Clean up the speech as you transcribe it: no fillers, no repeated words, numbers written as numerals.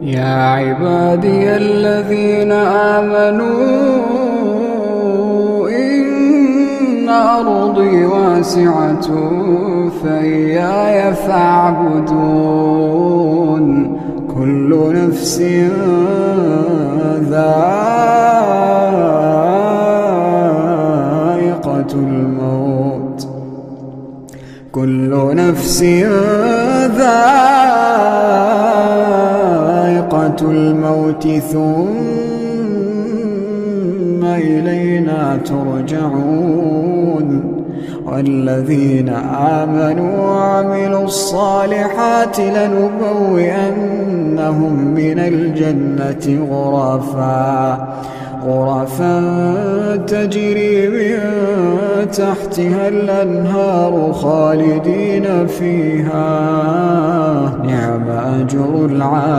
يا عبادي الذين آمنوا إن أرضي واسعة فإياي فاعبدون. كل نفس ذائقة الموت، كل نفس ذائقة الموت ثم إلينا ترجعون. والذين آمنوا وعملوا الصالحات لنبوئنهم من الجنة غرفا تجري من تحتها الأنهار خالدين فيها، نعم أجر العاملين.